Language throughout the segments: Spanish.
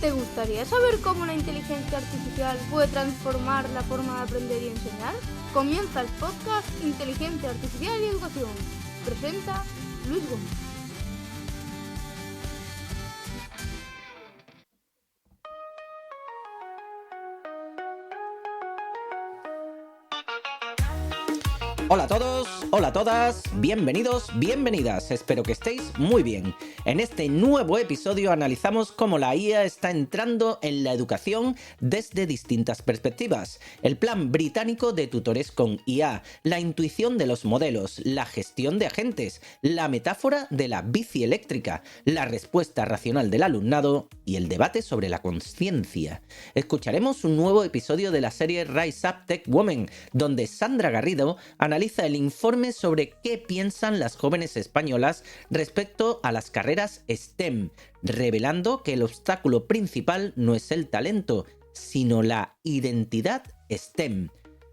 ¿Te gustaría saber cómo la inteligencia artificial puede transformar la forma de aprender y enseñar? Comienza el podcast Inteligencia Artificial y Educación. Presenta Luis Gómez. Hola a todos, hola a todas, bienvenidos, bienvenidas, espero que estéis muy bien. En este nuevo episodio analizamos cómo la IA está entrando en la educación desde distintas perspectivas. El plan británico de tutores con IA, la intuición de los modelos, la gestión de agentes, la metáfora de la bici eléctrica, la respuesta racional del alumnado y el debate sobre la conciencia. Escucharemos un nuevo episodio de la serie Rise Up Tech Women, donde Sandra Garrido analiza el informe sobre qué piensan las jóvenes españolas respecto a las carreras STEM, revelando que el obstáculo principal no es el talento, sino la identidad STEM.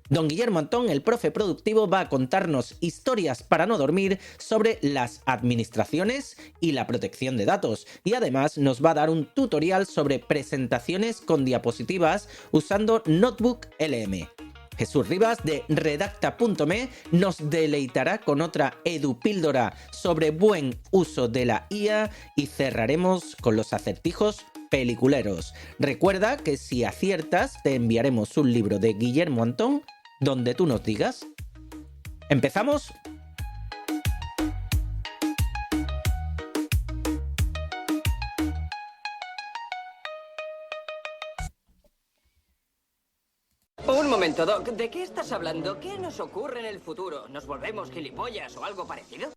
Don Guillermo Antón, el profe productivo, va a contarnos historias para no dormir sobre las administraciones y la protección de datos, y además nos va a dar un tutorial sobre presentaciones con diapositivas usando Notebook LM. Jesús Rivas de redacta.me nos deleitará con otra edupíldora sobre buen uso de la IA y cerraremos con los acertijos peliculeros. Recuerda que si aciertas te enviaremos un libro de Guillermo Antón donde tú nos digas. ¿Empezamos? Un momento, Doc. ¿De qué estás hablando? ¿Qué nos ocurre en el futuro? ¿Nos volvemos gilipollas o algo parecido?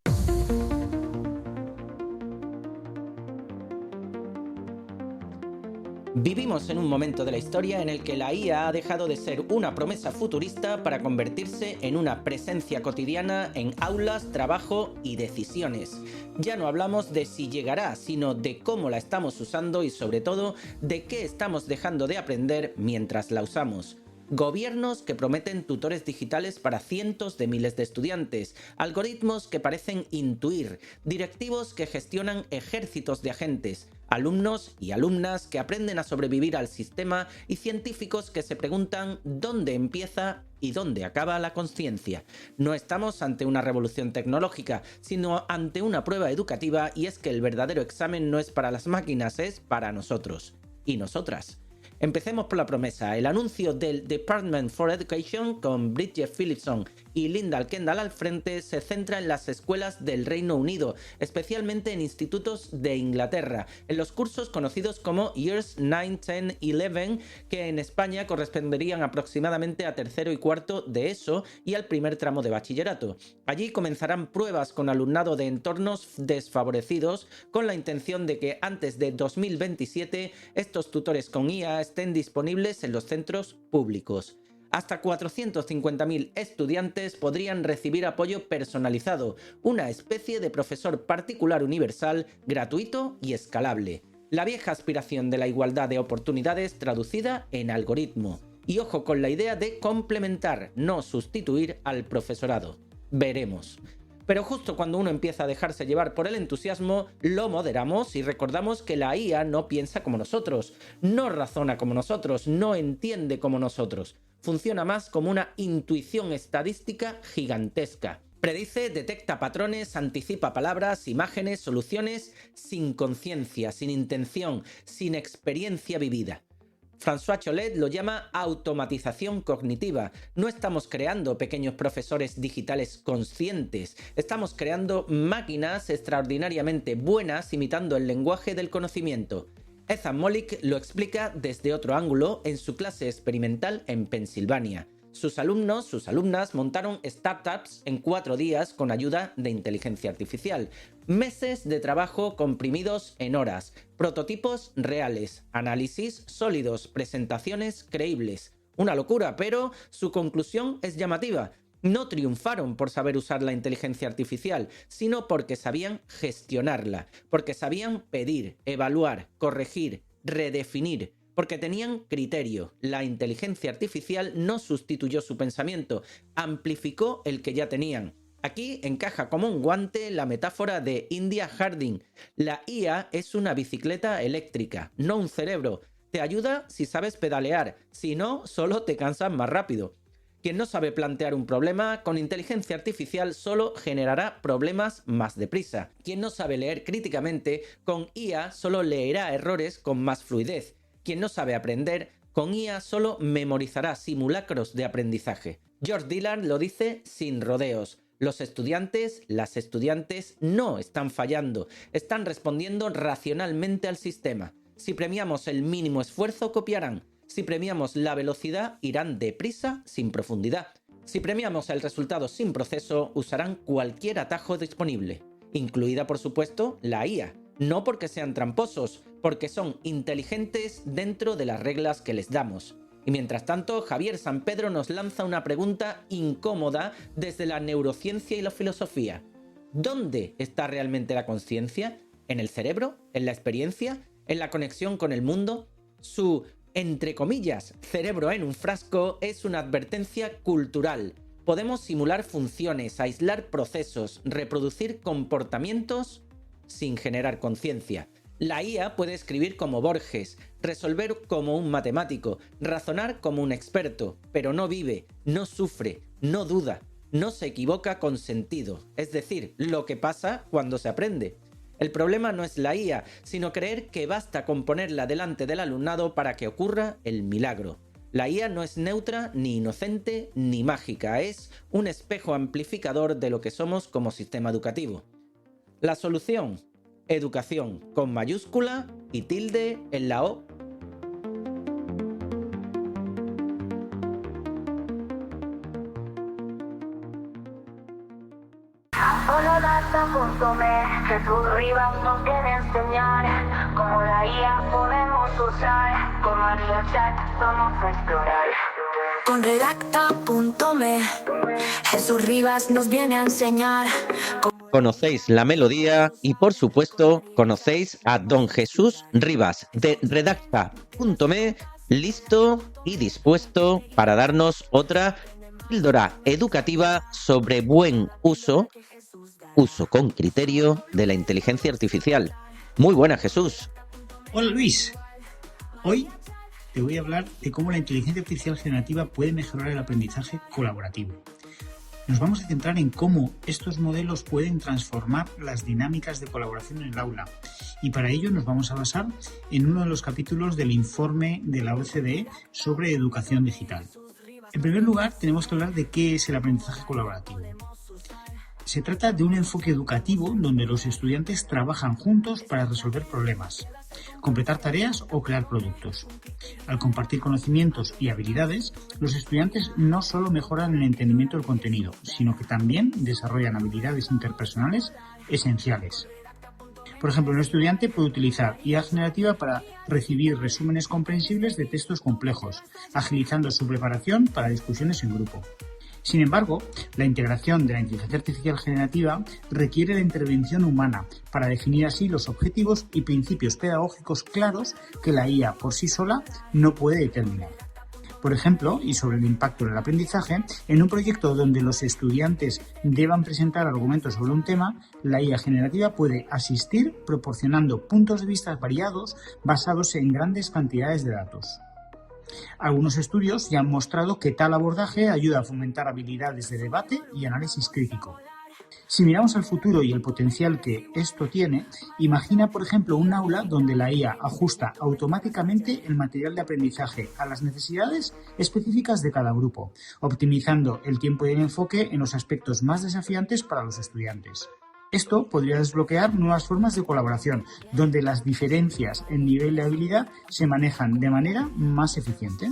Vivimos en un momento de la historia en el que la IA ha dejado de ser una promesa futurista para convertirse en una presencia cotidiana en aulas, trabajo y decisiones. Ya no hablamos de si llegará, sino de cómo la estamos usando y sobre todo de qué estamos dejando de aprender mientras la usamos. Gobiernos que prometen tutores digitales para cientos de miles de estudiantes, algoritmos que parecen intuir, directivos que gestionan ejércitos de agentes, alumnos y alumnas que aprenden a sobrevivir al sistema y científicos que se preguntan dónde empieza y dónde acaba la conciencia. No estamos ante una revolución tecnológica, sino ante una prueba educativa, y es que el verdadero examen no es para las máquinas, es para nosotros y nosotras. Empecemos por la promesa. El anuncio del Department for Education, con Bridget Phillipson y Lyndall Kendall al frente, se centra en las escuelas del Reino Unido, especialmente en institutos de Inglaterra, en los cursos conocidos como Years 9, 10 y 11, que en España corresponderían aproximadamente a tercero y cuarto de ESO y al primer tramo de bachillerato. Allí comenzarán pruebas con alumnado de entornos desfavorecidos, con la intención de que antes de 2027 estos tutores con IA estén disponibles en los centros públicos. Hasta 450.000 estudiantes podrían recibir apoyo personalizado, una especie de profesor particular universal, gratuito y escalable. La vieja aspiración de la igualdad de oportunidades traducida en algoritmo. Y ojo con la idea de complementar, no sustituir al profesorado. Veremos. Pero justo cuando uno empieza a dejarse llevar por el entusiasmo, lo moderamos y recordamos que la IA no piensa como nosotros, no razona como nosotros, no entiende como nosotros. Funciona más como una intuición estadística gigantesca. Predice, detecta patrones, anticipa palabras, imágenes, soluciones, sin conciencia, sin intención, sin experiencia vivida. François Chollet lo llama automatización cognitiva. No estamos creando pequeños profesores digitales conscientes, estamos creando máquinas extraordinariamente buenas imitando el lenguaje del conocimiento. Ethan Mollick lo explica desde otro ángulo en su clase experimental en Pensilvania. Sus alumnos, sus alumnas montaron startups en 4 días con ayuda de inteligencia artificial. Meses de trabajo comprimidos en horas, prototipos reales, análisis sólidos, presentaciones creíbles. Una locura, pero su conclusión es llamativa. No triunfaron por saber usar la inteligencia artificial, sino porque sabían gestionarla, porque sabían pedir, evaluar, corregir, redefinir, porque tenían criterio. La inteligencia artificial no sustituyó su pensamiento, amplificó el que ya tenían. Aquí encaja como un guante la metáfora de India Harding. La IA es una bicicleta eléctrica, no un cerebro. Te ayuda si sabes pedalear, si no, solo te cansas más rápido. Quien no sabe plantear un problema, con inteligencia artificial solo generará problemas más deprisa. Quien no sabe leer críticamente, con IA solo leerá errores con más fluidez. Quien no sabe aprender, con IA solo memorizará simulacros de aprendizaje. George Dillard lo dice sin rodeos. Los estudiantes, las estudiantes no están fallando, están respondiendo racionalmente al sistema. Si premiamos el mínimo esfuerzo, copiarán. Si premiamos la velocidad, irán deprisa, sin profundidad. Si premiamos el resultado sin proceso, usarán cualquier atajo disponible, incluida por supuesto la IA. No porque sean tramposos, porque son inteligentes dentro de las reglas que les damos. Y mientras tanto, Javier Sampedro nos lanza una pregunta incómoda desde la neurociencia y la filosofía. ¿Dónde está realmente la conciencia? ¿En el cerebro? ¿En la experiencia? ¿En la conexión con el mundo? Su, entre comillas, cerebro en un frasco es una advertencia cultural. Podemos simular funciones, aislar procesos, reproducir comportamientos sin generar conciencia. La IA puede escribir como Borges, resolver como un matemático, razonar como un experto, pero no vive, no sufre, no duda, no se equivoca con sentido, es decir, lo que pasa cuando se aprende. El problema no es la IA, sino creer que basta con ponerla delante del alumnado para que ocurra el milagro. La IA no es neutra, ni inocente, ni mágica, es un espejo amplificador de lo que somos como sistema educativo. La solución: educación con mayúscula y tilde en la O. Jesús Rivas nos quiere enseñar cómo la IA podemos usar, con María Chat vamos a explorar. Con redacta.me Jesús Rivas nos viene a enseñar. Conocéis la melodía y, por supuesto, conocéis a don Jesús Rivas de redacta.me, listo y dispuesto para darnos otra píldora educativa sobre buen uso con criterio de la inteligencia artificial. Muy buena, Jesús. Hola, Luis. Hoy te voy a hablar de cómo la inteligencia artificial generativa puede mejorar el aprendizaje colaborativo. Nos vamos a centrar en cómo estos modelos pueden transformar las dinámicas de colaboración en el aula. Y para ello nos vamos a basar en uno de los capítulos del informe de la OCDE sobre educación digital. En primer lugar, tenemos que hablar de qué es el aprendizaje colaborativo. Se trata de un enfoque educativo donde los estudiantes trabajan juntos para resolver problemas, completar tareas o crear productos. Al compartir conocimientos y habilidades, los estudiantes no solo mejoran el entendimiento del contenido, sino que también desarrollan habilidades interpersonales esenciales. Por ejemplo, un estudiante puede utilizar IA generativa para recibir resúmenes comprensibles de textos complejos, agilizando su preparación para discusiones en grupo. Sin embargo, la integración de la inteligencia artificial generativa requiere la intervención humana para definir así los objetivos y principios pedagógicos claros que la IA por sí sola no puede determinar. Por ejemplo, y sobre el impacto en el aprendizaje, en un proyecto donde los estudiantes deban presentar argumentos sobre un tema, la IA generativa puede asistir proporcionando puntos de vista variados basados en grandes cantidades de datos. Algunos estudios ya han mostrado que tal abordaje ayuda a fomentar habilidades de debate y análisis crítico. Si miramos al futuro y el potencial que esto tiene, imagina, por ejemplo, un aula donde la IA ajusta automáticamente el material de aprendizaje a las necesidades específicas de cada grupo, optimizando el tiempo y el enfoque en los aspectos más desafiantes para los estudiantes. Esto podría desbloquear nuevas formas de colaboración, donde las diferencias en nivel de habilidad se manejan de manera más eficiente.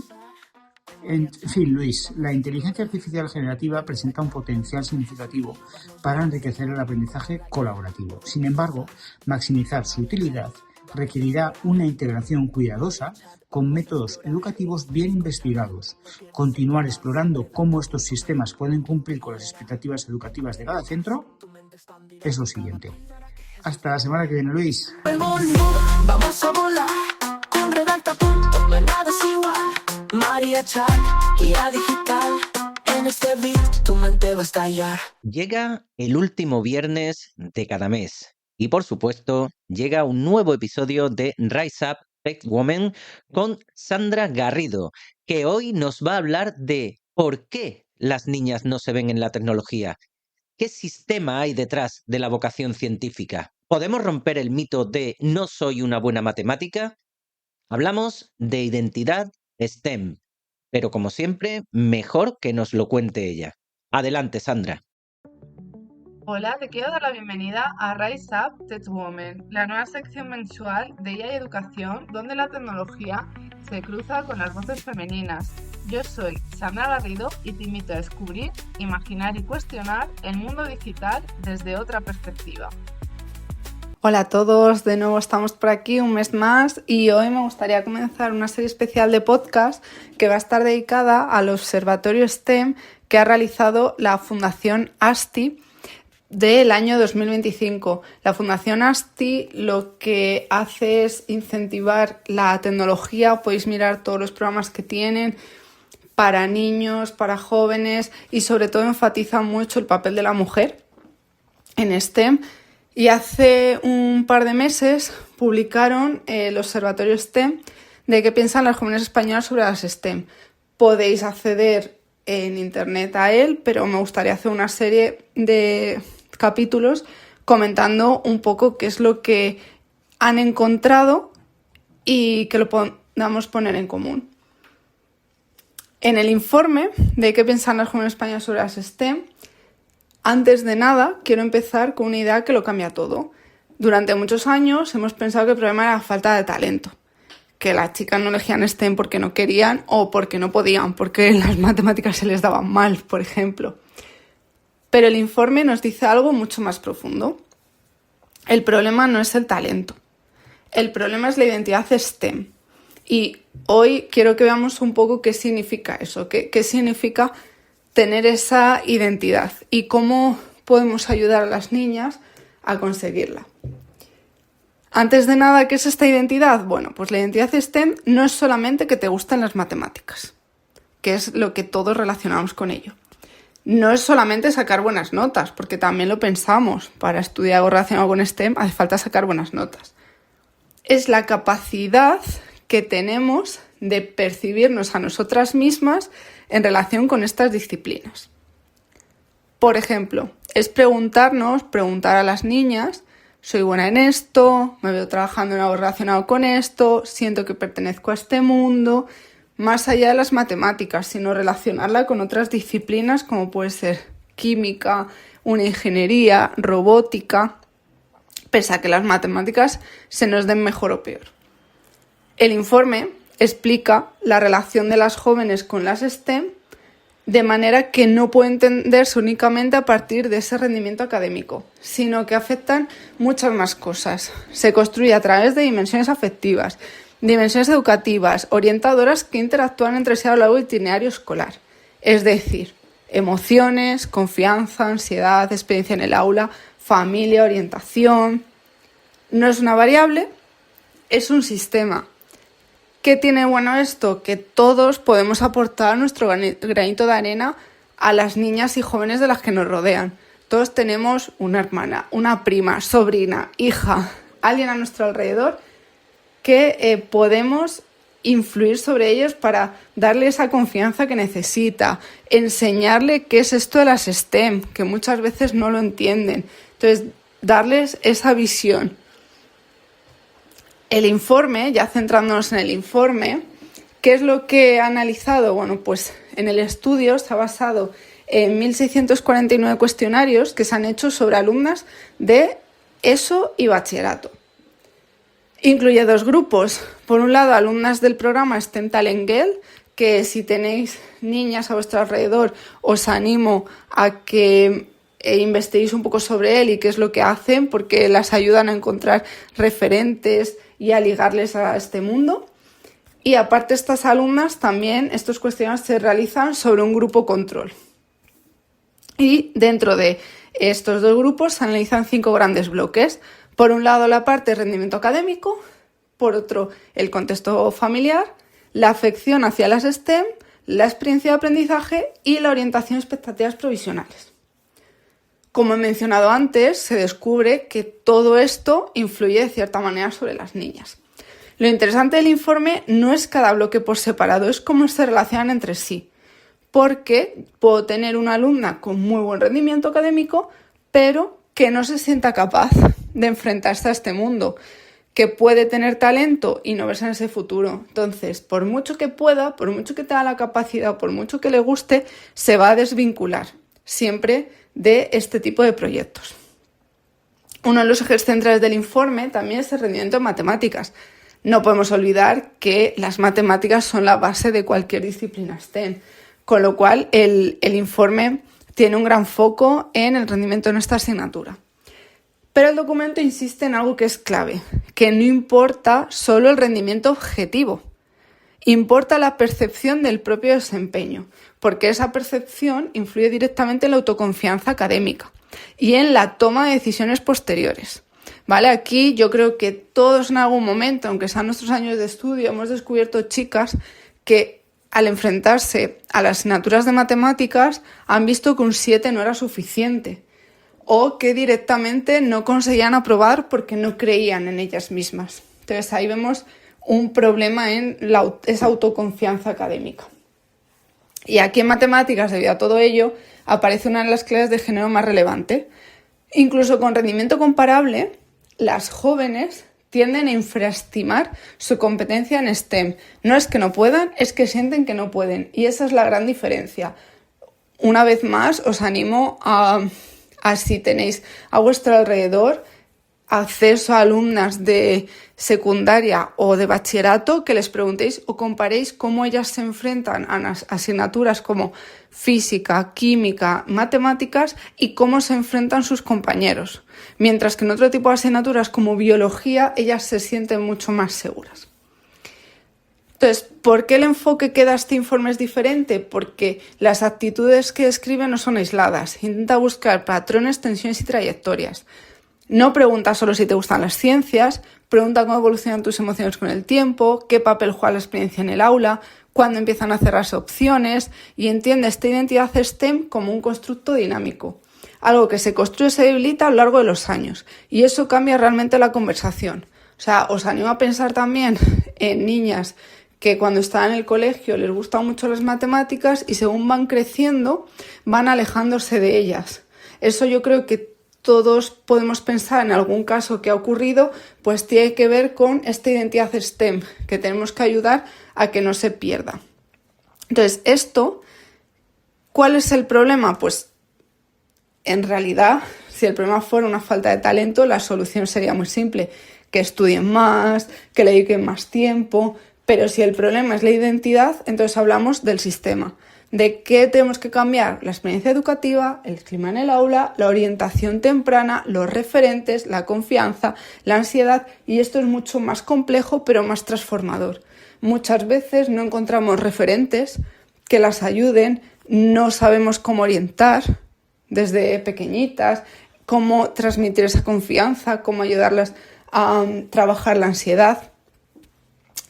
En fin, Luis, la inteligencia artificial generativa presenta un potencial significativo para enriquecer el aprendizaje colaborativo. Sin embargo, maximizar su utilidad requerirá una integración cuidadosa con métodos educativos bien investigados, continuar explorando cómo estos sistemas pueden cumplir con las expectativas educativas de cada centro es lo siguiente. Hasta la semana que viene, Luis. Vamos a volar con redacta.me, nada es igual. María Chat, guía digital. En este beat tu mente va a estallar. Llega el último viernes de cada mes y por supuesto llega un nuevo episodio de Rise Up Tech Woman con Sandra Garrido, que hoy nos va a hablar de por qué las niñas no se ven en la tecnología. ¿Qué sistema hay detrás de la vocación científica? ¿Podemos romper el mito de no soy una buena matemática? Hablamos de identidad STEM, pero como siempre, mejor que nos lo cuente ella. Adelante, Sandra. Hola, te quiero dar la bienvenida a Rise Up Tech Woman, la nueva sección mensual de IA y Educación donde la tecnología se cruza con las voces femeninas. Yo soy Sandra Garrido y te invito a descubrir, imaginar y cuestionar el mundo digital desde otra perspectiva. Hola a todos, de nuevo estamos por aquí un mes más y hoy me gustaría comenzar una serie especial de podcast que va a estar dedicada al Observatorio STEM que ha realizado la Fundación ASTI del año 2025. La Fundación ASTI lo que hace es incentivar la tecnología, podéis mirar todos los programas que tienen para niños, para jóvenes y sobre todo enfatiza mucho el papel de la mujer en STEM. Y hace un par de meses publicaron el Observatorio STEM de qué piensan las jóvenes españolas sobre las STEM. Podéis acceder en internet a él, pero me gustaría hacer una serie de capítulos comentando un poco qué es lo que han encontrado y que lo podamos poner en común. En el informe de qué piensan las jóvenes españolas sobre las STEM, antes de nada, quiero empezar con una idea que lo cambia todo. Durante muchos años hemos pensado que el problema era la falta de talento, que las chicas no elegían STEM porque no querían o porque no podían, porque las matemáticas se les daban mal, por ejemplo. Pero el informe nos dice algo mucho más profundo. El problema no es el talento, el problema es la identidad STEM. Y hoy quiero que veamos un poco qué significa eso, qué significa tener esa identidad y cómo podemos ayudar a las niñas a conseguirla. Antes de nada, ¿qué es esta identidad? Bueno, pues la identidad STEM no es solamente que te gusten las matemáticas, que es lo que todos relacionamos con ello. No es solamente sacar buenas notas, porque también lo pensamos, para estudiar algo relacionado con STEM hace falta sacar buenas notas. Es la capacidad que tenemos de percibirnos a nosotras mismas en relación con estas disciplinas. Por ejemplo, es preguntar a las niñas, soy buena en esto, me veo trabajando en algo relacionado con esto, siento que pertenezco a este mundo, más allá de las matemáticas, sino relacionarla con otras disciplinas como puede ser química, una ingeniería, robótica, pese a que las matemáticas se nos den mejor o peor. El informe explica la relación de las jóvenes con las STEM de manera que no puede entenderse únicamente a partir de ese rendimiento académico, sino que afectan muchas más cosas. Se construye a través de dimensiones afectivas, dimensiones educativas, orientadoras que interactúan entre sí a lo largo del itinerario escolar. Es decir, emociones, confianza, ansiedad, experiencia en el aula, familia, orientación. No es una variable, es un sistema. ¿Qué tiene bueno esto? Que todos podemos aportar nuestro granito de arena a las niñas y jóvenes de las que nos rodean. Todos tenemos una hermana, una prima, sobrina, hija, alguien a nuestro alrededor que podemos influir sobre ellos para darle esa confianza que necesita, enseñarle qué es esto de las STEM, que muchas veces no lo entienden. Entonces, darles esa visión. El informe, ya centrándonos en el informe, ¿qué es lo que ha analizado? Bueno, pues en el estudio se ha basado en 1.649 cuestionarios que se han hecho sobre alumnas de ESO y bachillerato. Incluye dos grupos. Por un lado, alumnas del programa STEM Talent Girl, que si tenéis niñas a vuestro alrededor, os animo a que investiguéis un poco sobre él y qué es lo que hacen, porque las ayudan a encontrar referentes y a ligarles a este mundo. Y aparte, estas alumnas también, estos cuestionarios se realizan sobre un grupo control. Y dentro de estos dos grupos se analizan 5 grandes bloques. Por un lado, la parte de rendimiento académico, por otro, el contexto familiar, la afección hacia las STEM, la experiencia de aprendizaje y la orientación a expectativas provisionales. Como he mencionado antes, se descubre que todo esto influye de cierta manera sobre las niñas. Lo interesante del informe no es cada bloque por separado, es cómo se relacionan entre sí. Porque puedo tener una alumna con muy buen rendimiento académico, pero que no se sienta capaz de enfrentarse a este mundo, que puede tener talento y no verse en ese futuro. Entonces, por mucho que pueda, por mucho que tenga la capacidad, por mucho que le guste, se va a desvincular siempre de este tipo de proyectos. Uno de los ejes centrales del informe también es el rendimiento en matemáticas. No podemos olvidar que las matemáticas son la base de cualquier disciplina STEM, con lo cual el informe tiene un gran foco en el rendimiento en esta asignatura. Pero el documento insiste en algo que es clave, que no importa solo el rendimiento objetivo, importa la percepción del propio desempeño, porque esa percepción influye directamente en la autoconfianza académica y en la toma de decisiones posteriores. ¿Vale? Aquí yo creo que todos en algún momento, aunque sean nuestros años de estudio, hemos descubierto chicas que al enfrentarse a las asignaturas de matemáticas han visto que un 7 no era suficiente o que directamente no conseguían aprobar porque no creían en ellas mismas. Entonces ahí vemos un problema en esa autoconfianza académica. Y aquí en matemáticas, debido a todo ello, aparece una de las claves de género más relevante. Incluso con rendimiento comparable, las jóvenes tienden a infraestimar su competencia en STEM. No es que no puedan, es que sienten que no pueden. Y esa es la gran diferencia. Una vez más, os animo a si tenéis a vuestro alrededor acceso a alumnas de secundaria o de bachillerato, que les preguntéis o comparéis cómo ellas se enfrentan a asignaturas como física, química, matemáticas y cómo se enfrentan sus compañeros. Mientras que en otro tipo de asignaturas como biología, ellas se sienten mucho más seguras. Entonces, ¿por qué el enfoque que da este informe es diferente? Porque las actitudes que describe no son aisladas. Intenta buscar patrones, tensiones y trayectorias. No pregunta solo si te gustan las ciencias, pregunta cómo evolucionan tus emociones con el tiempo, qué papel juega la experiencia en el aula, cuándo empiezan a cerrarse opciones y entiende esta identidad STEM como un constructo dinámico. Algo que se construye y se debilita a lo largo de los años y eso cambia realmente la conversación. O sea, os animo a pensar también en niñas que cuando están en el colegio les gustan mucho las matemáticas y según van creciendo van alejándose de ellas. Eso yo creo que todos podemos pensar en algún caso que ha ocurrido, pues tiene que ver con esta identidad STEM, que tenemos que ayudar a que no se pierda. Entonces, ¿cuál es el problema? Pues en realidad, si el problema fuera una falta de talento, la solución sería muy simple, que estudien más, que le dediquen más tiempo, pero si el problema es la identidad, entonces hablamos del sistema. ¿De qué tenemos que cambiar? La experiencia educativa, el clima en el aula, la orientación temprana, los referentes, la confianza, la ansiedad, y esto es mucho más complejo pero más transformador. Muchas veces no encontramos referentes que las ayuden, no sabemos cómo orientar desde pequeñitas, cómo transmitir esa confianza, cómo ayudarlas a trabajar la ansiedad.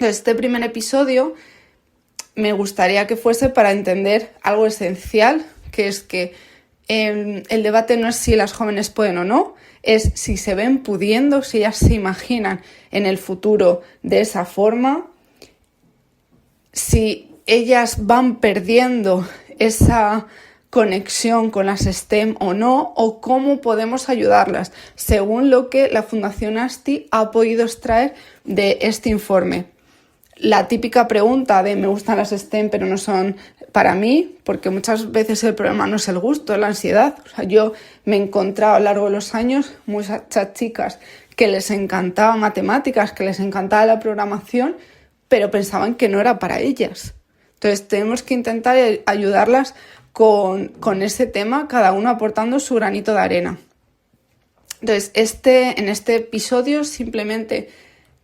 Este primer episodio me gustaría que fuese para entender algo esencial, que es que el debate no es si las jóvenes pueden o no, es si se ven pudiendo, si ellas se imaginan en el futuro de esa forma, si ellas van perdiendo esa conexión con las STEM o no, o cómo podemos ayudarlas, según lo que la Fundación ASTI ha podido extraer de este informe. La típica pregunta de me gustan las STEM pero no son para mí, porque muchas veces el problema no es el gusto, es la ansiedad. O sea, yo me he encontrado a lo largo de los años muchas chicas que les encantaba matemáticas, que les encantaba la programación, pero pensaban que no era para ellas. Entonces tenemos que intentar ayudarlas con ese tema, cada uno aportando su granito de arena. Entonces en este episodio simplemente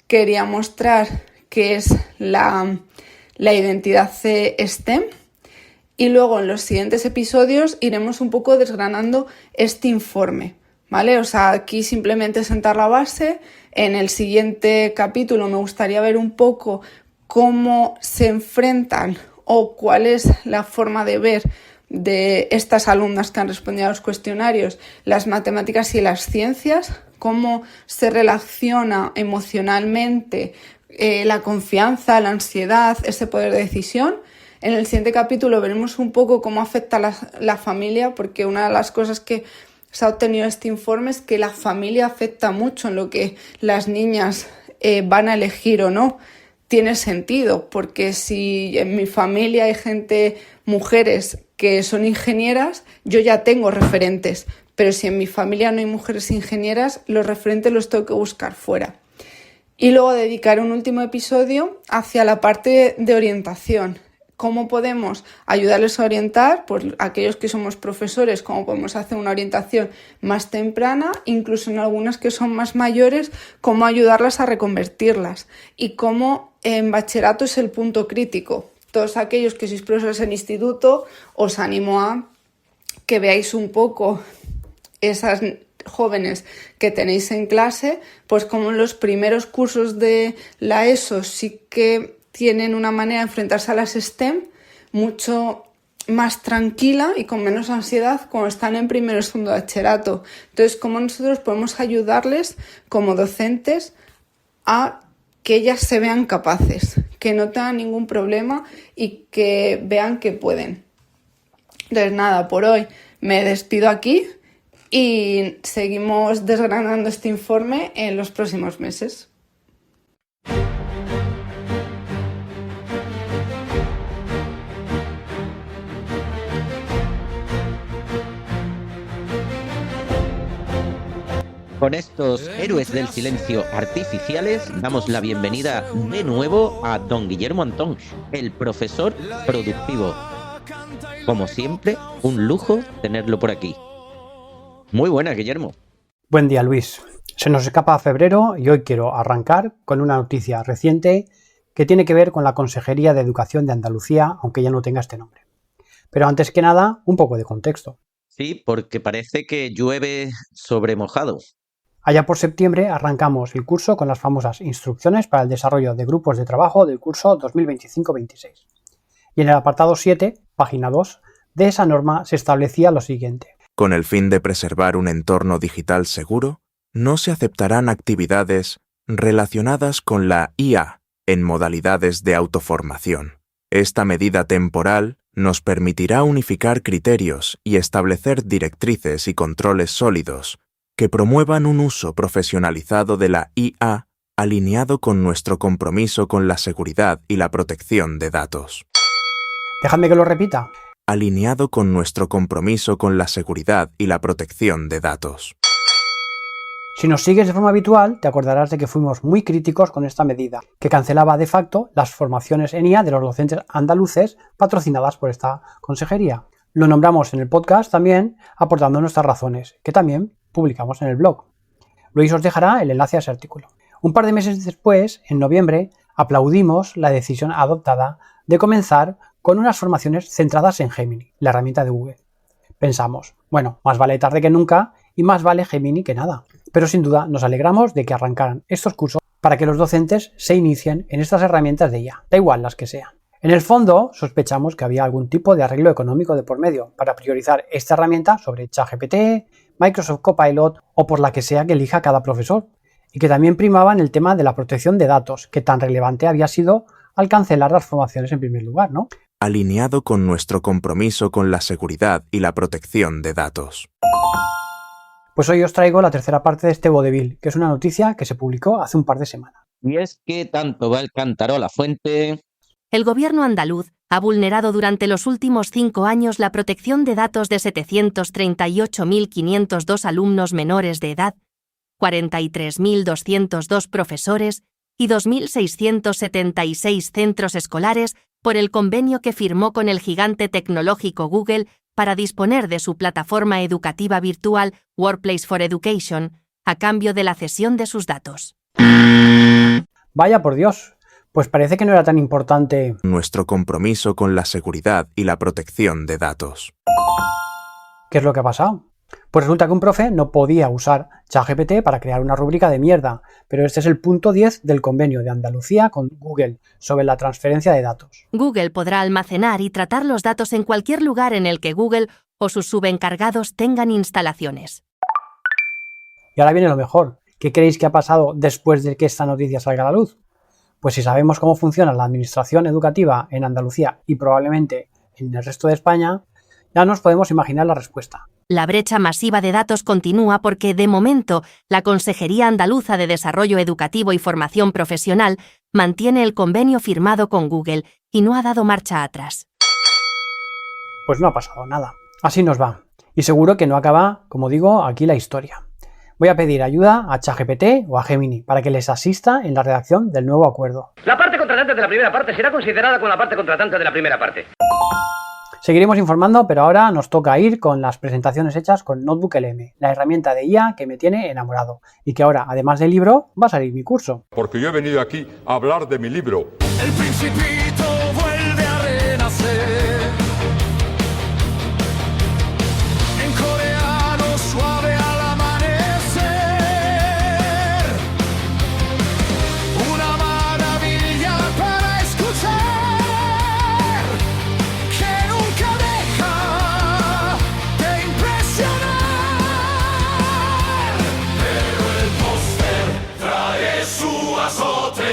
quería mostrar que es la identidad STEM, y luego en los siguientes episodios iremos un poco desgranando este informe, ¿vale? O sea, aquí simplemente sentar la base. En el siguiente capítulo me gustaría ver un poco cómo se enfrentan o cuál es la forma de ver de estas alumnas que han respondido a los cuestionarios las matemáticas y las ciencias, cómo se relaciona emocionalmente la confianza, la ansiedad, ese poder de decisión. En el siguiente capítulo veremos un poco cómo afecta la familia, porque una de las cosas que se ha obtenido de este informe es que la familia afecta mucho en lo que las niñas van a elegir o no. Tiene sentido, porque si en mi familia hay mujeres que son ingenieras, yo ya tengo referentes, pero si en mi familia no hay mujeres ingenieras, los referentes los tengo que buscar fuera. Y luego dedicar un último episodio hacia la parte de orientación. ¿Cómo podemos ayudarles a orientar? Pues aquellos que somos profesores, ¿cómo podemos hacer una orientación más temprana? Incluso en algunas que son más mayores, ¿cómo ayudarlas a reconvertirlas? Y cómo en bachillerato es el punto crítico. Todos aquellos que sois profesores en instituto, os animo a que veáis un poco esas jóvenes que tenéis en clase, pues como en los primeros cursos de la ESO sí que tienen una manera de enfrentarse a las STEM mucho más tranquila y con menos ansiedad cuando están en primero y segundo de bachillerato. Entonces, ¿cómo nosotros podemos ayudarles como docentes a que ellas se vean capaces, que no tengan ningún problema y que vean que pueden? Entonces, nada, por hoy me despido aquí y seguimos desgranando este informe en los próximos meses. Con estos héroes del silencio artificiales, damos la bienvenida de nuevo a don Guillermo Antón, el profesor productivo. Como siempre, un lujo tenerlo por aquí. Muy buenas, Guillermo. Buen día, Luis. Se nos escapa febrero y hoy quiero arrancar con una noticia reciente que tiene que ver con la Consejería de Educación de Andalucía, aunque ya no tenga este nombre. Pero antes que nada, un poco de contexto. Sí, porque parece que llueve sobre mojado. Allá por septiembre arrancamos el curso con las famosas instrucciones para el desarrollo de grupos de trabajo del curso 2025-26. Y en el apartado 7, página 2, de esa norma se establecía lo siguiente. Con el fin de preservar un entorno digital seguro, no se aceptarán actividades relacionadas con la IA en modalidades de autoformación. Esta medida temporal nos permitirá unificar criterios y establecer directrices y controles sólidos que promuevan un uso profesionalizado de la IA alineado con nuestro compromiso con la seguridad y la protección de datos. Déjame que lo repita. Alineado con nuestro compromiso con la seguridad y la protección de datos. Si nos sigues de forma habitual, te acordarás de que fuimos muy críticos con esta medida, que cancelaba de facto las formaciones en IA de los docentes andaluces patrocinadas por esta consejería. Lo nombramos en el podcast también, aportando nuestras razones, que también publicamos en el blog. Luis os dejará el enlace a ese artículo. Un par de meses después, en noviembre, aplaudimos la decisión adoptada de comenzar con unas formaciones centradas en Gemini, la herramienta de Google. Pensamos, bueno, más vale tarde que nunca y más vale Gemini que nada. Pero sin duda nos alegramos de que arrancaran estos cursos para que los docentes se inicien en estas herramientas de IA, da igual las que sean. En el fondo, sospechamos que había algún tipo de arreglo económico de por medio para priorizar esta herramienta sobre ChatGPT, Microsoft Copilot o por la que sea que elija cada profesor, y que también primaban el tema de la protección de datos, que tan relevante había sido al cancelar las formaciones en primer lugar, ¿no? Alineado con nuestro compromiso con la seguridad y la protección de datos. Pues hoy os traigo la tercera parte de este vodevil, que es una noticia que se publicó hace un par de semanas. Y es que tanto va el cántaro a la fuente. El gobierno andaluz ha vulnerado durante los últimos 5 años la protección de datos de 738.502 alumnos menores de edad, 43.202 profesores y 2.676 centros escolares por el convenio que firmó con el gigante tecnológico Google para disponer de su plataforma educativa virtual Workplace for Education, a cambio de la cesión de sus datos. Vaya por Dios, pues parece que no era tan importante nuestro compromiso con la seguridad y la protección de datos. ¿Qué es lo que ha pasado? Pues resulta que un profe no podía usar ChatGPT para crear una rúbrica de mierda, pero este es el punto 10 del convenio de Andalucía con Google sobre la transferencia de datos. Google podrá almacenar y tratar los datos en cualquier lugar en el que Google o sus subencargados tengan instalaciones. Y ahora viene lo mejor. ¿Qué creéis que ha pasado después de que esta noticia salga a la luz? Pues si sabemos cómo funciona la administración educativa en Andalucía y probablemente en el resto de España, ya nos podemos imaginar la respuesta. La brecha masiva de datos continúa porque, de momento, la Consejería Andaluza de Desarrollo Educativo y Formación Profesional mantiene el convenio firmado con Google y no ha dado marcha atrás. Pues no ha pasado nada. Así nos va. Y seguro que no acaba, como digo, aquí la historia. Voy a pedir ayuda a ChatGPT o a Gemini para que les asista en la redacción del nuevo acuerdo. La parte contratante de la primera parte será considerada con la parte contratante de la primera parte. Seguiremos informando, pero ahora nos toca ir con las presentaciones hechas con Notebook LM, la herramienta de IA que me tiene enamorado y que ahora, además del libro, va a salir mi curso. Porque yo he venido aquí a hablar de mi libro. El Principito vuelve a renacer. En coreano suave al amanecer. Una maravilla para escuchar. Que nunca deja de impresionar. Pero el póster trae su azote.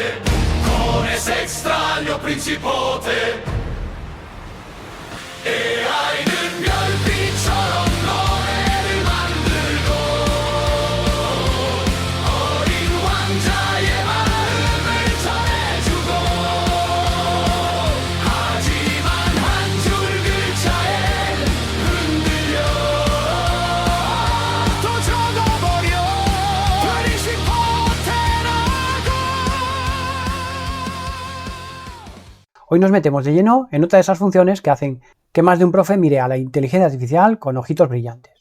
Con ese extraño principote. 에아이는 별빛처럼 노래를 만들고 어린 왕자의 마음을 전해주고 하지만 한 줄 글자에 흔들려 또 적어버려 프린시포테라고. Hoy nos metemos de lleno en otra de esas funciones que hacen que más de un profe mire a la inteligencia artificial con ojitos brillantes.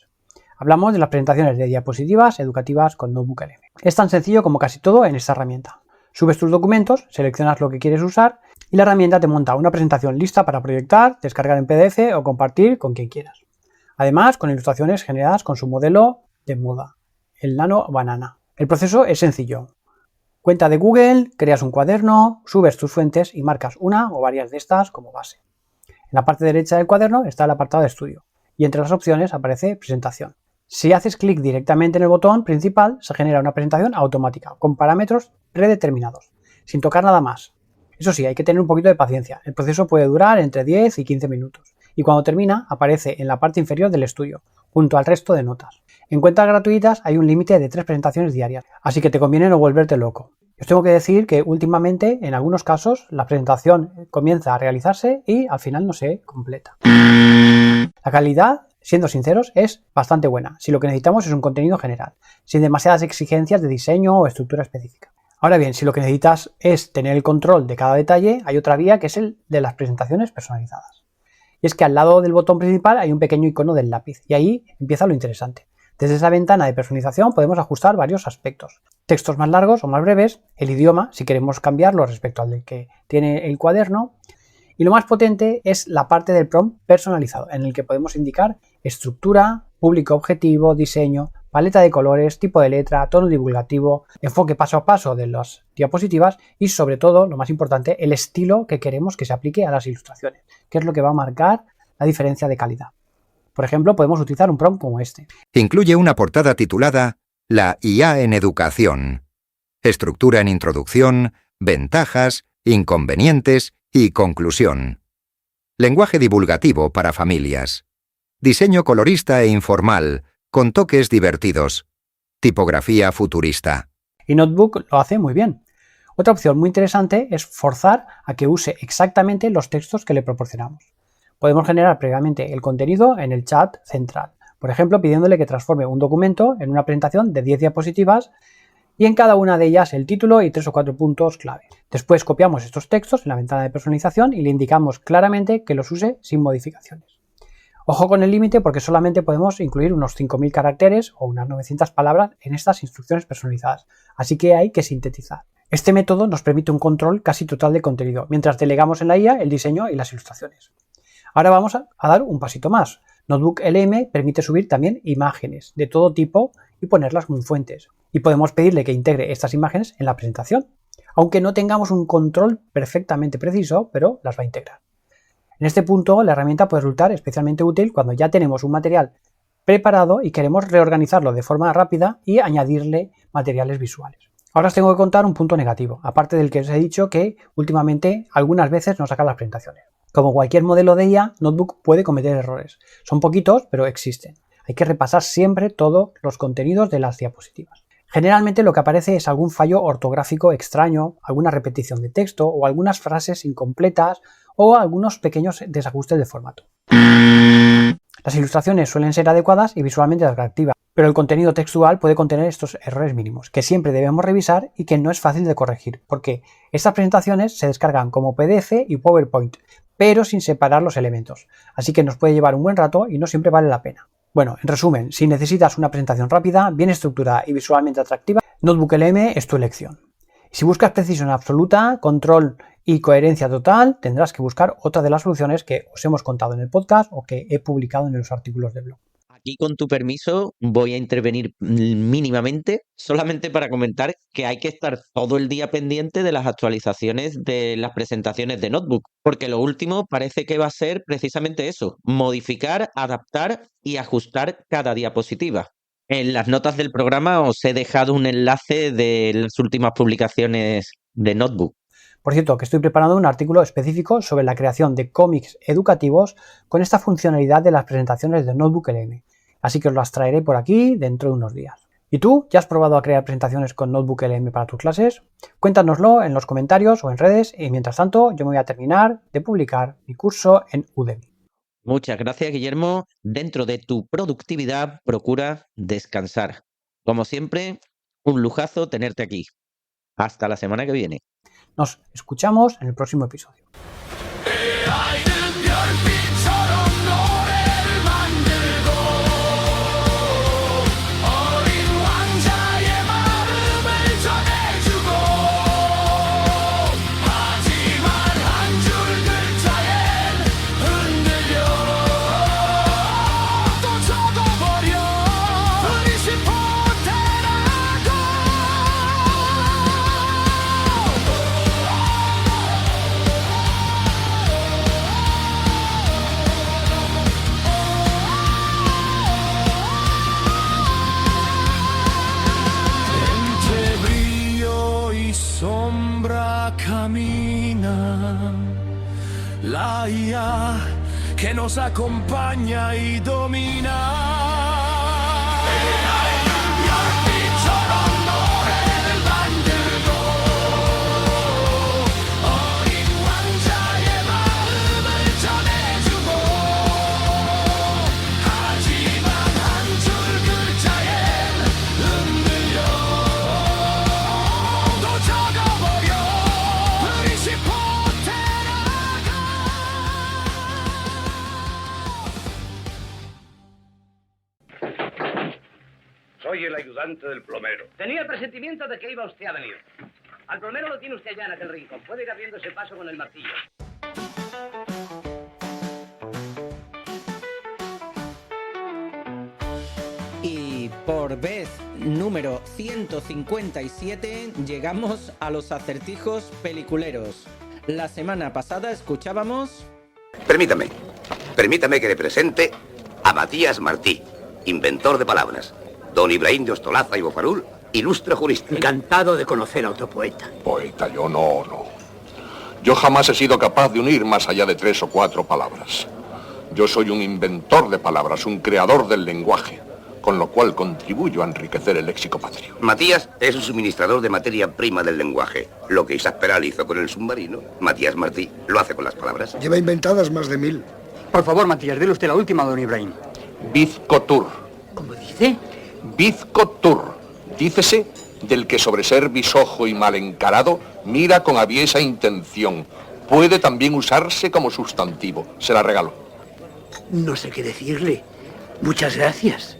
Hablamos de las presentaciones de diapositivas educativas con Notebook LM. Es tan sencillo como casi todo en esta herramienta. Subes tus documentos, seleccionas lo que quieres usar y la herramienta te monta una presentación lista para proyectar, descargar en PDF o compartir con quien quieras. Además, con ilustraciones generadas con su modelo de moda, el Nano Banana. El proceso es sencillo. Cuenta de Google, creas un cuaderno, subes tus fuentes y marcas una o varias de estas como base. En la parte derecha del cuaderno está el apartado de estudio y entre las opciones aparece presentación. Si haces clic directamente en el botón principal, se genera una presentación automática con parámetros predeterminados, sin tocar nada más. Eso sí, hay que tener un poquito de paciencia. El proceso puede durar entre 10 y 15 minutos y cuando termina aparece en la parte inferior del estudio, junto al resto de notas. En cuentas gratuitas hay un límite de 3 presentaciones diarias, así que te conviene no volverte loco. Os tengo que decir que últimamente, en algunos casos, la presentación comienza a realizarse y al final no se completa. La calidad, siendo sinceros, es bastante buena, si lo que necesitamos es un contenido general, sin demasiadas exigencias de diseño o estructura específica. Ahora bien, si lo que necesitas es tener el control de cada detalle, hay otra vía que es el de las presentaciones personalizadas. Y es que al lado del botón principal hay un pequeño icono del lápiz, y ahí empieza lo interesante. Desde esa ventana de personalización podemos ajustar varios aspectos. Textos más largos o más breves, el idioma, si queremos cambiarlo respecto al del que tiene el cuaderno, y lo más potente es la parte del prompt personalizado, en el que podemos indicar estructura, público objetivo, diseño, paleta de colores, tipo de letra, tono divulgativo, enfoque paso a paso de las diapositivas y sobre todo, lo más importante, el estilo que queremos que se aplique a las ilustraciones, que es lo que va a marcar la diferencia de calidad. Por ejemplo, podemos utilizar un prompt como este. Incluye una portada titulada La IA en educación. Estructura en introducción, ventajas, inconvenientes y conclusión. Lenguaje divulgativo para familias. Diseño colorista e informal, con toques divertidos. Tipografía futurista. Y Notebook lo hace muy bien. Otra opción muy interesante es forzar a que use exactamente los textos que le proporcionamos. Podemos generar previamente el contenido en el chat central, por ejemplo pidiéndole que transforme un documento en una presentación de 10 diapositivas y en cada una de ellas el título y 3 o 4 puntos clave. Después copiamos estos textos en la ventana de personalización y le indicamos claramente que los use sin modificaciones. Ojo con el límite porque solamente podemos incluir unos 5.000 caracteres o unas 900 palabras en estas instrucciones personalizadas, así que hay que sintetizar. Este método nos permite un control casi total de contenido, mientras delegamos en la IA el diseño y las ilustraciones. Ahora vamos a dar un pasito más. Notebook LM permite subir también imágenes de todo tipo y ponerlas como fuentes. Y podemos pedirle que integre estas imágenes en la presentación, aunque no tengamos un control perfectamente preciso, pero las va a integrar. En este punto, la herramienta puede resultar especialmente útil cuando ya tenemos un material preparado y queremos reorganizarlo de forma rápida y añadirle materiales visuales. Ahora os tengo que contar un punto negativo, aparte del que os he dicho que últimamente algunas veces nos saca las presentaciones. Como cualquier modelo de IA, Notebook puede cometer errores. Son poquitos, pero existen. Hay que repasar siempre todos los contenidos de las diapositivas. Generalmente lo que aparece es algún fallo ortográfico extraño, alguna repetición de texto o algunas frases incompletas o algunos pequeños desajustes de formato. Las ilustraciones suelen ser adecuadas y visualmente atractivas, pero el contenido textual puede contener estos errores mínimos, que siempre debemos revisar y que no es fácil de corregir, porque estas presentaciones se descargan como PDF y PowerPoint, pero sin separar los elementos, así que nos puede llevar un buen rato y no siempre vale la pena. Bueno, en resumen, si necesitas una presentación rápida, bien estructurada y visualmente atractiva, Notebook LM es tu elección. Si buscas precisión absoluta, control y coherencia total, tendrás que buscar otra de las soluciones que os hemos contado en el podcast o que he publicado en los artículos de blog. Aquí, con tu permiso, voy a intervenir mínimamente, solamente para comentar que hay que estar todo el día pendiente de las actualizaciones de las presentaciones de Notebook, porque lo último parece que va a ser precisamente eso, modificar, adaptar y ajustar cada diapositiva. En las notas del programa os he dejado un enlace de las últimas publicaciones de Notebook. Por cierto, que estoy preparando un artículo específico sobre la creación de cómics educativos con esta funcionalidad de las presentaciones de Notebook LM. Así que os las traeré por aquí dentro de unos días. ¿Y tú? ¿Ya has probado a crear presentaciones con Notebook LM para tus clases? Cuéntanoslo en los comentarios o en redes y mientras tanto yo me voy a terminar de publicar mi curso en Udemy. Muchas gracias, Guillermo. Dentro de tu productividad, procura descansar. Como siempre, un lujazo tenerte aquí. Hasta la semana que viene. Nos escuchamos en el próximo episodio. Camina la IA que nos acompaña y domina. Soy el ayudante del plomero. Tenía el presentimiento de que iba usted a venir. Al plomero lo tiene usted ya en aquel rincón. Puede ir abriendo ese paso con el martillo. Y por vez número 157 llegamos a los acertijos peliculeros. La semana pasada escuchábamos... Permítame que le presente a Matías Martí, inventor de palabras. Don Ibrahim de Ostolaza y Bofarul, ilustre jurista. Encantado de conocer a otro poeta. Poeta, yo no. Yo jamás he sido capaz de unir más allá de 3 o 4 palabras. Yo soy un inventor de palabras, un creador del lenguaje, con lo cual contribuyo a enriquecer el léxico patrio. Matías es un suministrador de materia prima del lenguaje. Lo que Isaac Peral hizo con el submarino, Matías Martí lo hace con las palabras. Lleva inventadas más de 1000. Por favor, Matías, dile usted la última, don Ibrahim. Bizcotur. ¿Cómo dice? Bizcotur. Dícese del que sobre ser bisojo y mal encarado mira con aviesa intención. Puede también usarse como sustantivo. Se la regalo. No sé qué decirle. Muchas gracias.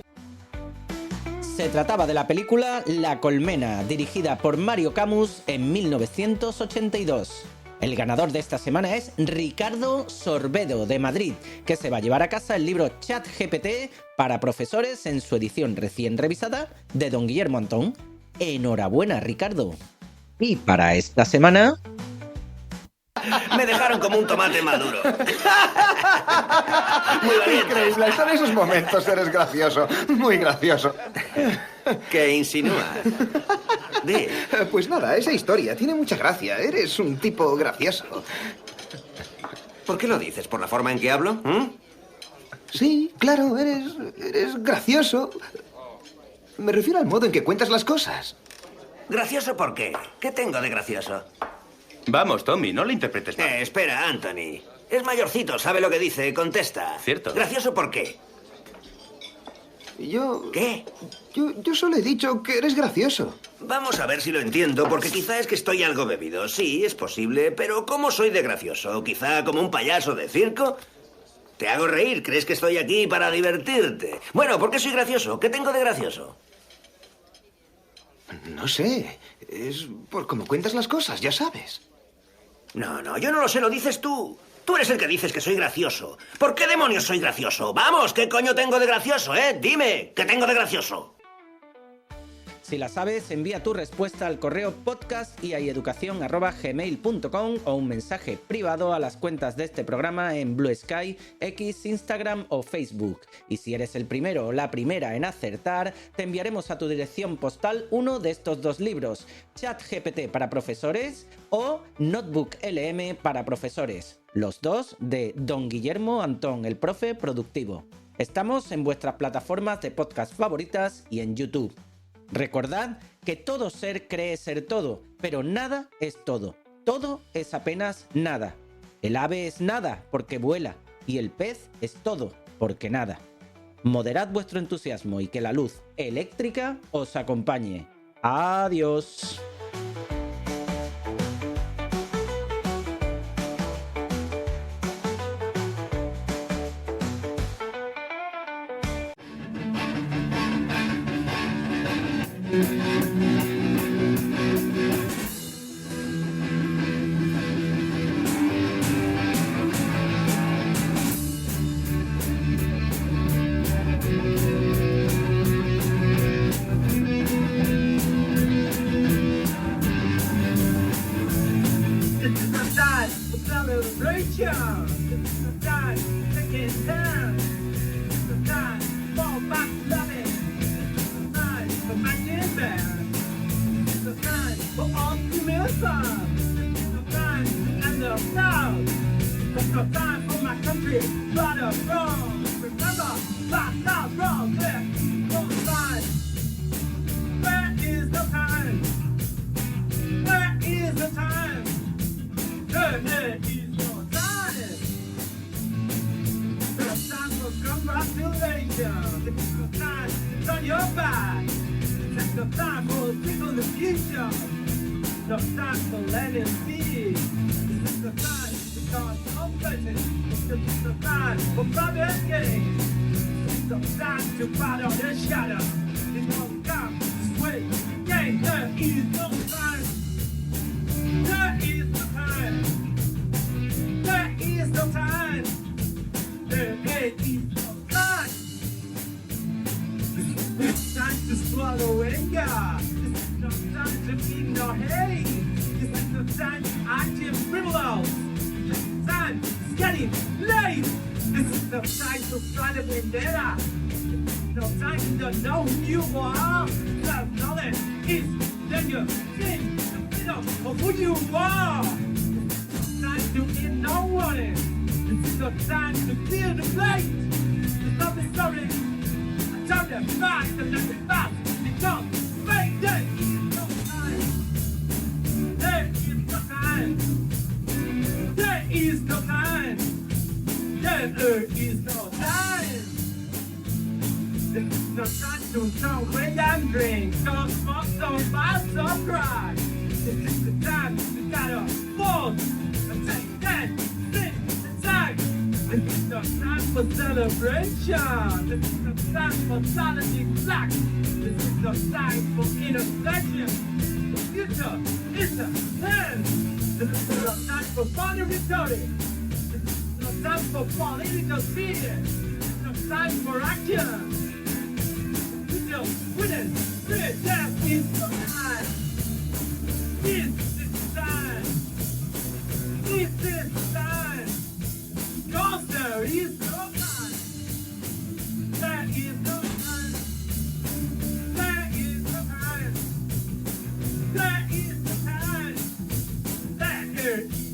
Se trataba de la película La Colmena, dirigida por Mario Camus en 1982. El ganador de esta semana es Ricardo Sorbedo, de Madrid, que se va a llevar a casa el libro ChatGPT para profesores en su edición recién revisada de don Guillermo Antón. Enhorabuena, Ricardo. Y para esta semana... Me dejaron como un tomate maduro. Muy valiente. Increíble, en esos momentos eres gracioso, muy gracioso. ¿Qué insinúas? Di. Pues nada, esa historia tiene mucha gracia. Eres un tipo gracioso. ¿Por qué lo dices? ¿Por la forma en que hablo? Sí, claro, eres gracioso. Me refiero al modo en que cuentas las cosas. ¿Gracioso por qué? ¿Qué tengo de gracioso? Vamos, Tommy, no le interpretes mal. Espera, Anthony. Es mayorcito, sabe lo que dice, contesta. Cierto. ¿Gracioso por qué? ¿Qué? Yo solo he dicho que eres gracioso. Vamos a ver si lo entiendo, porque quizá es que estoy algo bebido. Sí, es posible, pero ¿cómo soy de gracioso? ¿Quizá como un payaso de circo? Te hago reír, ¿crees que estoy aquí para divertirte? Bueno, ¿por qué soy gracioso? ¿Qué tengo de gracioso? No sé, es por cómo cuentas las cosas, ya sabes. No, yo no lo sé, lo dices tú. Tú eres el que dices que soy gracioso. ¿Por qué demonios soy gracioso? Vamos, ¿qué coño tengo de gracioso, Dime, ¿qué tengo de gracioso? Si la sabes, envía tu respuesta al correo podcast@educacion@gmail.com o un mensaje privado a las cuentas de este programa en Blue Sky, X, Instagram o Facebook. Y si eres el primero o la primera en acertar, te enviaremos a tu dirección postal uno de estos dos libros, ChatGPT para profesores o Notebook LM para profesores, los dos de don Guillermo Antón, el profe productivo. Estamos en vuestras plataformas de podcast favoritas y en YouTube. Recordad que todo ser cree ser todo, pero nada es todo. Todo es apenas nada. El ave es nada porque vuela y el pez es todo porque nada. Moderad vuestro entusiasmo y que la luz eléctrica os acompañe. Adiós. Future is the end. This is the time for fun and victory. No time for political fear. No time for action. No winning. Death is the time. This is time. This is time. Cause there is no time. There is no time. There is no time. There is no time. There is